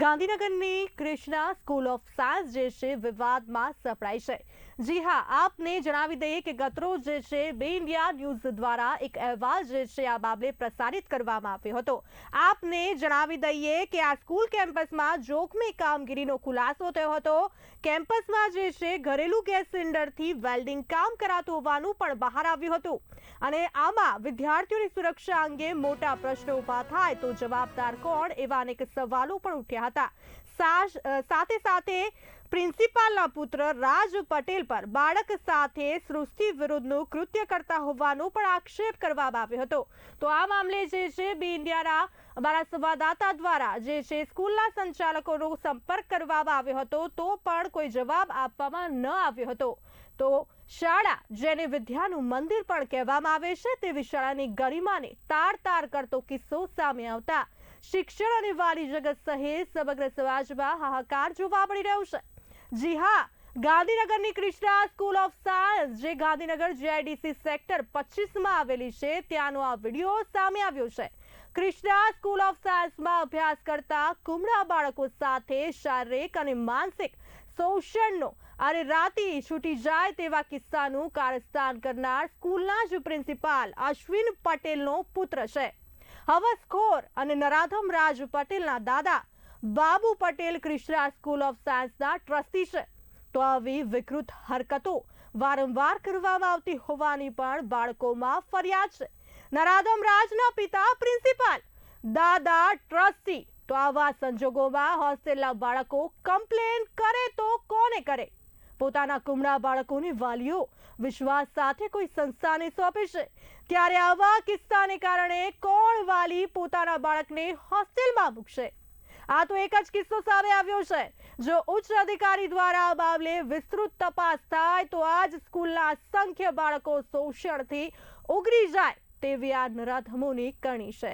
ગાંધીનગરની Krishna school of science જે છે વિવાદમાં સપડાઈ છે। જી હા, આપને જણાવી દઈએ કે ગતરોજ જે છે બે ઇન્ડિયા ન્યૂઝ દ્વારા એક અહેવાલ જે છે આ બાબતે પ્રસારિત કરવામાં આવ્યો હતો। આપને જણાવી દઈએ કે આ સ્કૂલ કેમ્પસમાં જોખમી કામગીરીનો ખુલાસો થયો હતો। કેમ્પસમાં જે છે ઘરેલું ગેસ સિલિન્ડરથી વેલ્ડિંગ કામ કરાતું હોવાનું પણ બહાર આવ્યું હતું અને આમાં વિદ્યાર્થીઓની સુરક્ષા અંગે મોટા પ્રશ્નો ઊભા થાય તો જવાબદાર કોણ એવા અનેક સવાલો પણ ઉઠ્યા હતા। સાથે સાથે પ્રિન્સિપાલના પુત્ર રાજ પટેલ પર બાળક સાથે સૃષ્ટિ વિરુદ્ધનું કૃત્ય કરતા હોવાનો પણ આક્ષેપ કરવામાં આવ્યો હતો। તો આ મામલે જે છે બે ઇન્ડિયાના અમારા સંવાદદાતા દ્વારા જે છે સ્કૂલના સંચાલકોનો સંપર્ક કરવામાં આવ્યો હતો તો પણ કોઈ જવાબ આપવામાં ન આવ્યો હતો। તો શાળા જેને વિદ્યાનું મંદિર પણ કહેવામાં આવે છે તેવી શાળાની ગરિમાને તાર કરતો કિસ્સો સામે આવતા શિક્ષણ અને વાલી જગત સહિત સમગ્ર સમાજમાં હાહાકાર જોવા મળી રહ્યો છે। જી હા, ગાંધીનગરની કૃષ્ણા સ્કૂલ ઓફ સાયન્સ જે ગાંધીનગર જીઆઈડીસી સેક્ટર 25માં આવેલી છે ત્યાંનો આ વિડીયો સામે આવ્યો છે। કૃષ્ણા સ્કૂલ ઓફ સાયન્સમાં અભ્યાસ કરતા કુમળા બાળકો સાથે શારીરિક અને માનસિક શોષણનો અને રાતે છૂટી જાય તેવા કિસ્સાનું કારસ્તાન કરનાર સ્કૂલના જ પ્રિન્સિપાલ અશ્વિન પટેલનો પુત્ર છે। હવસખોર અને નરાધમ રાજ પટેલના દાદા બાબુ પટેલ કૃષ્ણા સ્કૂલ ઓફ સાયન્સના ટ્રસ્ટી છે। તો આવી વિકૃત હરકતો વારંવાર કરવામાં આવતી હોવાની પણ બાળકોમાં ફરિયાદ છે। નરાધમ રાજના પિતા પ્રિન્સિપાલ, દાદા ટ્રસ્ટી, તો આવા સંજોગોમાં હોસ્ટેલના બાળકો કમ્પ્લેન કરે તો કોને કરે? પોતાના કુમળા બાળકોની વાલીઓ વિશ્વાસ સાથે કોઈ સંસ્થાને સોંપે છે ત્યારે આવા કિસ્સાને કારણે કોણ વાલી પોતાના બાળકને હોસ્ટેલમાં મૂકશે? આ તો એક જ કિસ્સો સામે આવ્યો છે। જો ઉચ્ચ અધિકારી દ્વારા આ મામલે વિસ્તૃત તપાસ થાય તો આ જ સ્કૂલના અસંખ્ય બાળકો શોષણથી ઉગરી જાય તેવી આ નરાધમોની કરણી છે।